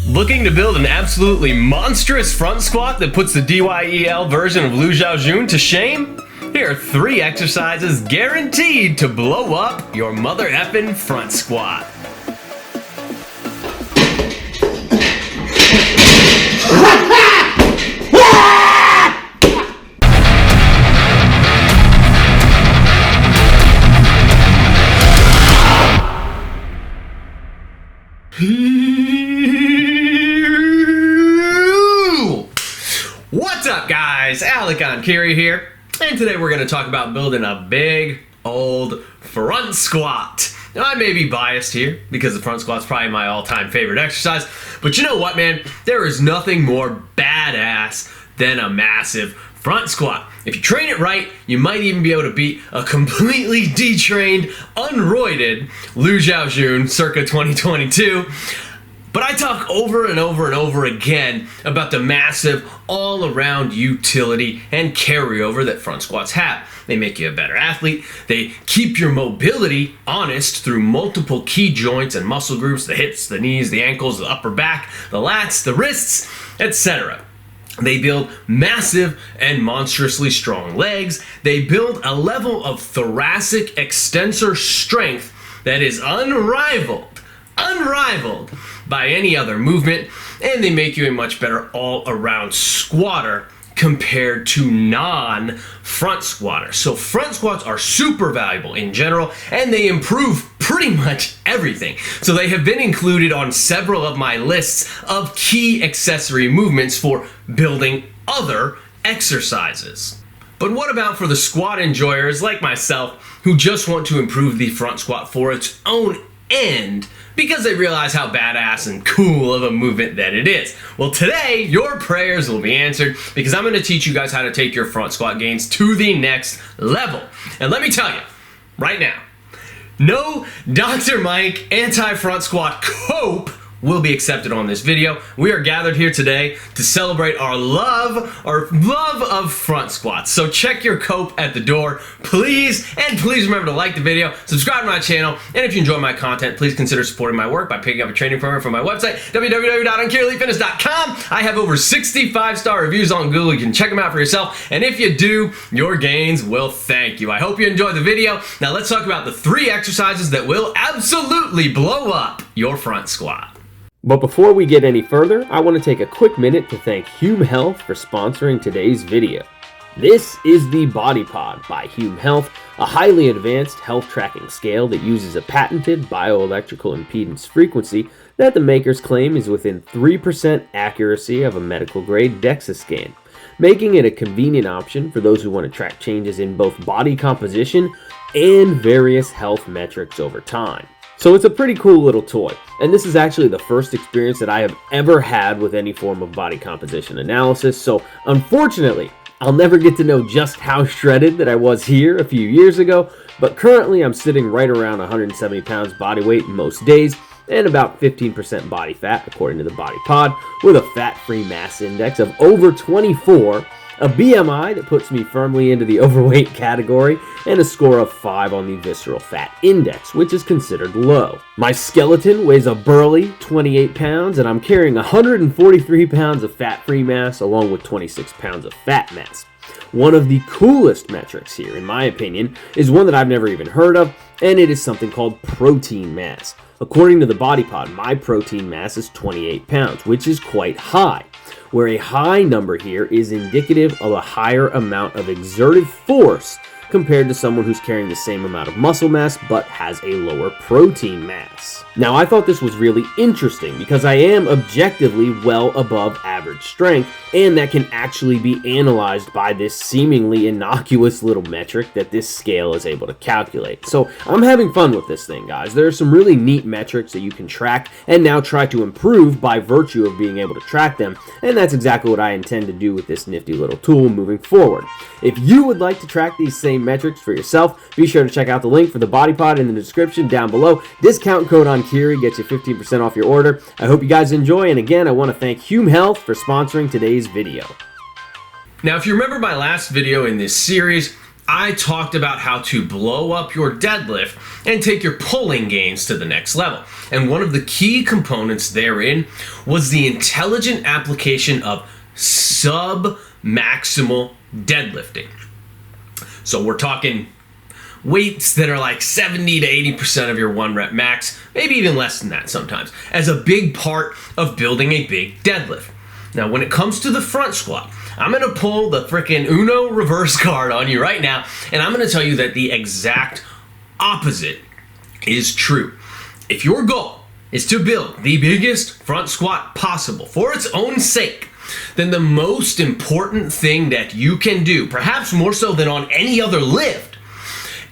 Looking to build an absolutely monstrous front squat that puts the DYEL version of XIAOJUN to shame? Here are 3 exercises guaranteed to blow up your mother effing front squat. What's up, guys? Enkiri here, and today we're going to talk about building a big old front squat. Now, I may be biased here because the front squat's probably my all-time favorite exercise, but you know what, man? There is nothing more badass than a massive front squat. If you train it right, you might even be able to beat a completely detrained, unroided XIAOJUN circa 2022. But I talk over and over and over again about the massive all-around utility and carryover that front squats have. They make you a better athlete. They keep your mobility honest through multiple key joints and muscle groups, the hips, the knees, the ankles, the upper back, the lats, the wrists, etc. They build massive and monstrously strong legs. They build a level of thoracic extensor strength that is unrivaled by any other movement, and they make you a much better all-around squatter compared to non-front squatters. So front squats are super valuable in general, and they improve pretty much everything. So they have been included on several of my lists of key accessory movements for building other exercises. But what about for the squat enjoyers like myself who just want to improve the front squat for its own end because they realize how badass and cool of a movement that it is? Well, today your prayers will be answered because I'm going to teach you guys how to take your front squat gains to the next level. And let me tell you right now, no Dr. Mike anti-front squat cope will be accepted on this video. We are gathered here today to celebrate our love of front squats. So check your cope at the door, please, and please remember to like the video, subscribe to my channel, and if you enjoy my content, please consider supporting my work by picking up a training program from my website, www.enkirielitefitness.com. I have over 65-star reviews on Google. You can check them out for yourself, and if you do, your gains will thank you. I hope you enjoyed the video. Now let's talk about the 3 exercises that will absolutely blow up your front squat. But before we get any further, I want to take a quick minute to thank Hume Health for sponsoring today's video. This is the BodyPod by Hume Health, a highly advanced health tracking scale that uses a patented bioelectrical impedance frequency that the makers claim is within 3% accuracy of a medical grade DEXA scan, making it a convenient option for those who want to track changes in both body composition and various health metrics over time. So it's a pretty cool little toy, and this is actually the first experience that I have ever had with any form of body composition analysis, so unfortunately, I'll never get to know just how shredded that I was here a few years ago, but currently I'm sitting right around 170 pounds body weight most days, and about 15% body fat according to the BodyPod, with a fat-free mass index of over 24, a BMI that puts me firmly into the overweight category, and a score of 5 on the visceral fat index, which is considered low. My skeleton weighs a burly 28 pounds, and I'm carrying 143 pounds of fat-free mass along with 26 pounds of fat mass. One of the coolest metrics here, in my opinion, is one that I've never even heard of, and it is something called protein mass. According to the BodyPod, my protein mass is 28 pounds, which is quite high, where a high number here is indicative of a higher amount of exerted force compared to someone who's carrying the same amount of muscle mass but has a lower protein mass. Now, I thought this was really interesting because I am objectively well above average strength, and that can actually be analyzed by this seemingly innocuous little metric that this scale is able to calculate. So I'm having fun with this thing, guys. There are some really neat metrics that you can track and now try to improve by virtue of being able to track them, and that's exactly what I intend to do with this nifty little tool moving forward. If you would like to track these same metrics for yourself, be sure to check out the link for the BodyPod in the description down below. Discount code Enkiri gets you 15% off your order. I hope you guys enjoy, and again, I want to thank Hume Health for sponsoring today's video. Now, if you remember my last video in this series, I talked about how to blow up your deadlift and take your pulling gains to the next level. And one of the key components therein was the intelligent application of sub-maximal deadlifting. So we're talking weights that are like 70 to 80% of your 1 rep max, maybe even less than that sometimes, as a big part of building a big deadlift. Now, when it comes to the front squat, I'm going to pull the frickin' Uno reverse card on you right now, and I'm going to tell you that the exact opposite is true. If your goal is to build the biggest front squat possible for its own sake, then the most important thing that you can do, perhaps more so than on any other lift,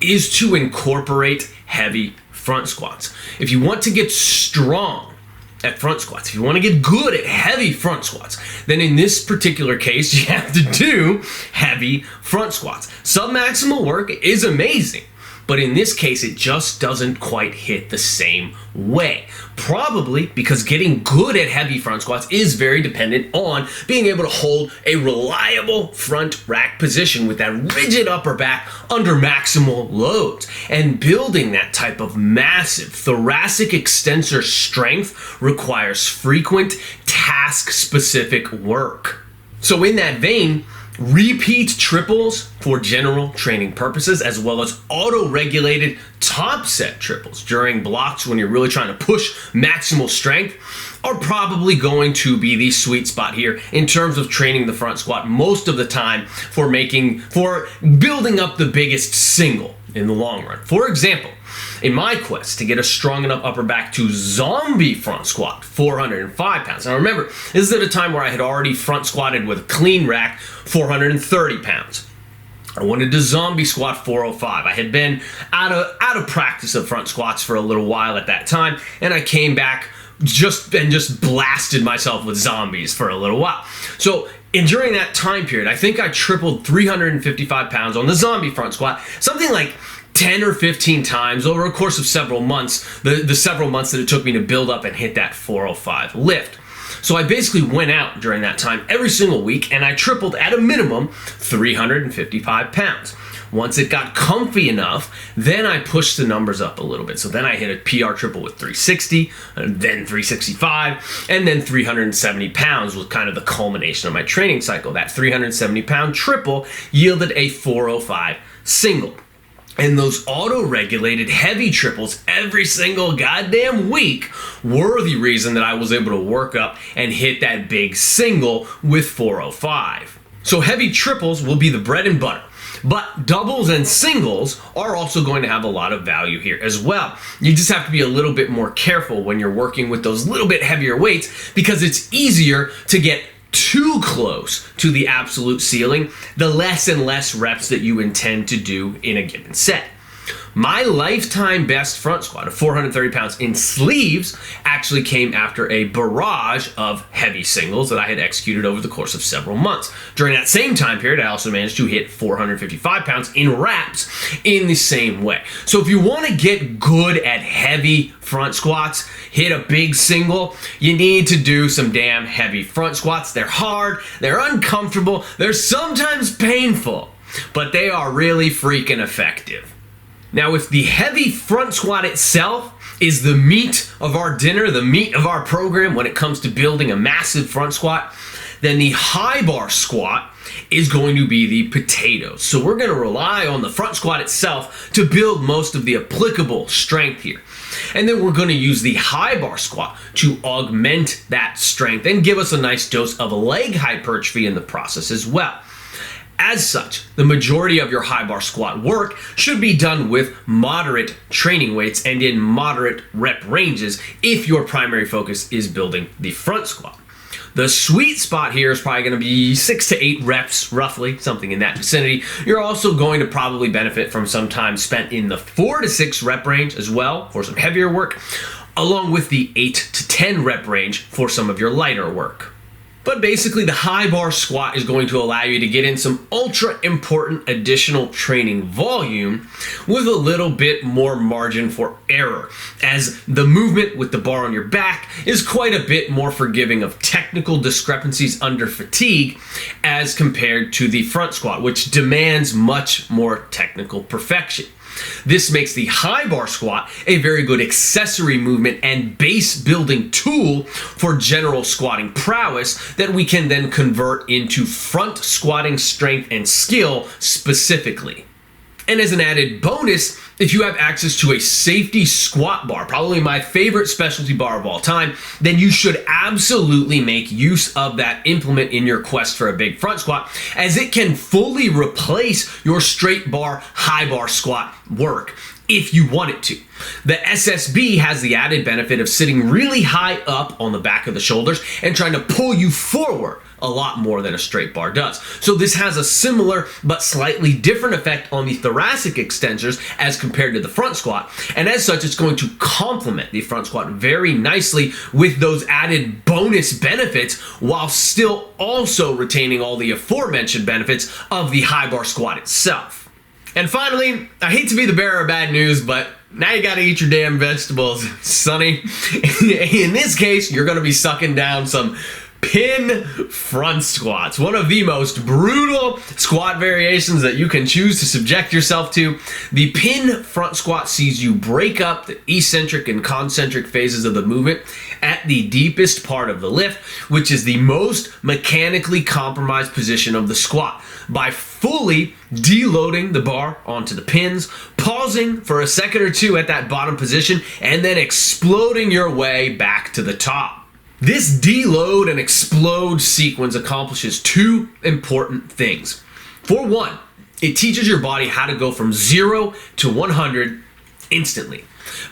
is to incorporate heavy front squats. If you want to get strong at front squats, if you want to get good at heavy front squats, then in this particular case, you have to do heavy front squats. Submaximal work is amazing, but in this case, it just doesn't quite hit the same way. Probably because getting good at heavy front squats is very dependent on being able to hold a reliable front rack position with that rigid upper back under maximal loads. And building that type of massive thoracic extensor strength requires frequent task-specific work. So in that vein, repeat triples for general training purposes, as well as auto-regulated top set triples during blocks when you're really trying to push maximal strength, are probably going to be the sweet spot here in terms of training the front squat most of the time for building up the biggest single in the long run. For example, in my quest to get a strong enough upper back to zombie front squat 405 pounds. Now remember, this is at a time where I had already front squatted with a clean rack 430 pounds. I wanted to zombie squat 405. I had been out of practice of front squats for a little while at that time, and I came back just blasted myself with zombies for a little while. So during that time period, I think I tripled 355 pounds on the zombie front squat, something like 10 or 15 times over a course of several months, the several months that it took me to build up and hit that 405 lift. So I basically went out during that time every single week, and I tripled at a minimum 355 pounds. Once it got comfy enough, then I pushed the numbers up a little bit. So then I hit a PR triple with 360, and then 365, and then 370 pounds was kind of the culmination of my training cycle. That 370 pound triple yielded a 405 single. And those auto-regulated heavy triples every single goddamn week were the reason that I was able to work up and hit that big single with 405. So heavy triples will be the bread and butter. But doubles and singles are also going to have a lot of value here as well. You just have to be a little bit more careful when you're working with those little bit heavier weights, because it's easier to get too close to the absolute ceiling the less and less reps that you intend to do in a given set. My lifetime best front squat of 430 pounds in sleeves actually came after a barrage of heavy singles that I had executed over the course of several months. During that same time period, I also managed to hit 455 pounds in reps in the same way. So if you want to get good at heavy front squats, hit a big single, you need to do some damn heavy front squats. They're hard, they're uncomfortable, they're sometimes painful, but they are really freaking effective. Now, if the heavy front squat itself is the meat of our dinner, the meat of our program when it comes to building a massive front squat, then the high bar squat is going to be the potatoes. So we're going to rely on the front squat itself to build most of the applicable strength here. And then we're going to use the high bar squat to augment that strength and give us a nice dose of leg hypertrophy in the process as well. As such, the majority of your high bar squat work should be done with moderate training weights and in moderate rep ranges if your primary focus is building the front squat. The sweet spot here is probably going to be 6 to 8 reps, roughly, something in that vicinity. You're also going to probably benefit from some time spent in the 4 to 6 rep range as well for some heavier work, along with the 8 to 10 rep range for some of your lighter work. But basically, the high bar squat is going to allow you to get in some ultra important additional training volume with a little bit more margin for error, as the movement with the bar on your back is quite a bit more forgiving of technical discrepancies under fatigue as compared to the front squat, which demands much more technical perfection. This makes the high bar squat a very good accessory movement and base building tool for general squatting prowess that we can then convert into front squatting strength and skill specifically. And as an added bonus, if you have access to a safety squat bar, probably my favorite specialty bar of all time, then you should absolutely make use of that implement in your quest for a big front squat, as it can fully replace your straight bar, high bar squat work if you want it to. The SSB has the added benefit of sitting really high up on the back of the shoulders and trying to pull you forward a lot more than a straight bar does. So this has a similar but slightly different effect on the thoracic extensors as compared to the front squat, and as such it's going to complement the front squat very nicely with those added bonus benefits while still also retaining all the aforementioned benefits of the high bar squat itself. And finally, I hate to be the bearer of bad news, but now you gotta eat your damn vegetables, sonny. In this case, you're gonna be sucking down some pin front squats, one of the most brutal squat variations that you can choose to subject yourself to. The pin front squat sees you break up the eccentric and concentric phases of the movement at the deepest part of the lift, which is the most mechanically compromised position of the squat, by fully deloading the bar onto the pins, pausing for a second or two at that bottom position, and then exploding your way back to the top. This deload and explode sequence accomplishes two important things. For one, it teaches your body how to go from 0 to 100 instantly.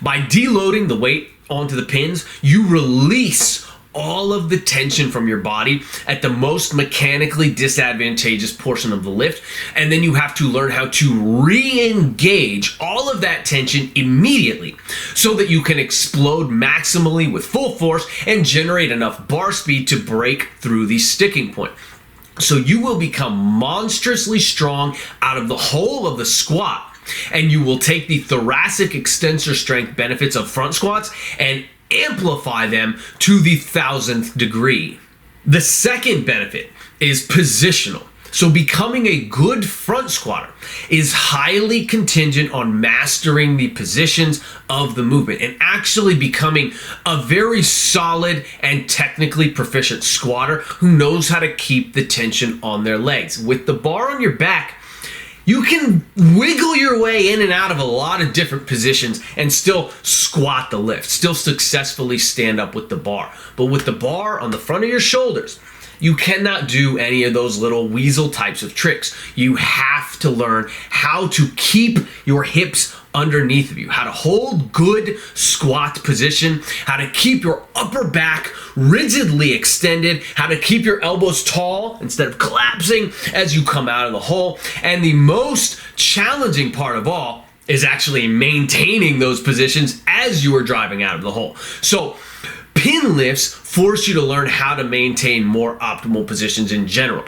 By deloading the weight onto the pins, you release all of the tension from your body at the most mechanically disadvantageous portion of the lift, and then you have to learn how to re-engage all of that tension immediately so that you can explode maximally with full force and generate enough bar speed to break through the sticking point. So you will become monstrously strong out of the whole of the squat, and you will take the thoracic extensor strength benefits of front squats and amplify them to the 1000th degree. The second benefit is positional. So becoming a good front squatter is highly contingent on mastering the positions of the movement and actually becoming a very solid and technically proficient squatter who knows how to keep the tension on their legs. With the bar on your back, you can wiggle your way in and out of a lot of different positions and still squat the lift, still successfully stand up with the bar. But with the bar on the front of your shoulders, you cannot do any of those little weasel types of tricks. You have to learn how to keep your hips underneath of you, how to hold good squat position, how to keep your upper back rigidly extended, how to keep your elbows tall instead of collapsing as you come out of the hole. And the most challenging part of all is actually maintaining those positions as you are driving out of the hole. So pin lifts force you to learn how to maintain more optimal positions in general.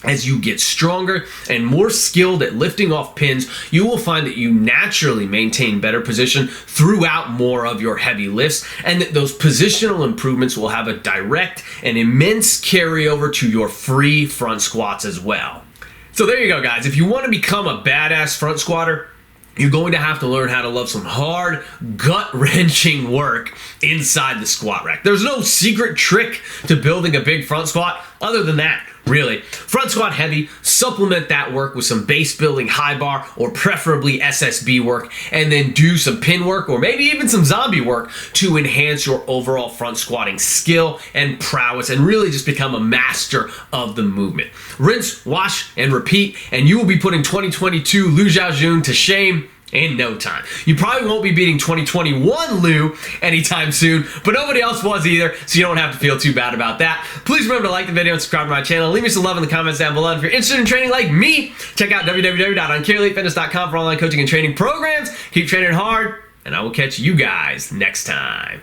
As you get stronger and more skilled at lifting off pins, you will find that you naturally maintain better position throughout more of your heavy lifts, and that those positional improvements will have a direct and immense carryover to your free front squats as well. So there you go, guys. If you want to become a badass front squatter, you're going to have to learn how to love some hard, gut-wrenching work inside the squat rack. There's no secret trick to building a big front squat other than that, really. Front squat heavy, supplement that work with some base building high bar or preferably SSB work, and then do some pin work or maybe even some zombie work to enhance your overall front squatting skill and prowess and really just become a master of the movement. Rinse, wash, and repeat, and you will be putting 2022 XIAOJUN to shame in no time. You probably won't be beating 2021 Lou anytime soon, but nobody else was either, so you don't have to feel too bad about that. Please remember to like the video and subscribe to my channel. Leave me some love in the comments down below. And if you're interested in training like me, check out www.EnkiriEliteFitness.com for online coaching and training programs. Keep training hard, and I will catch you guys next time.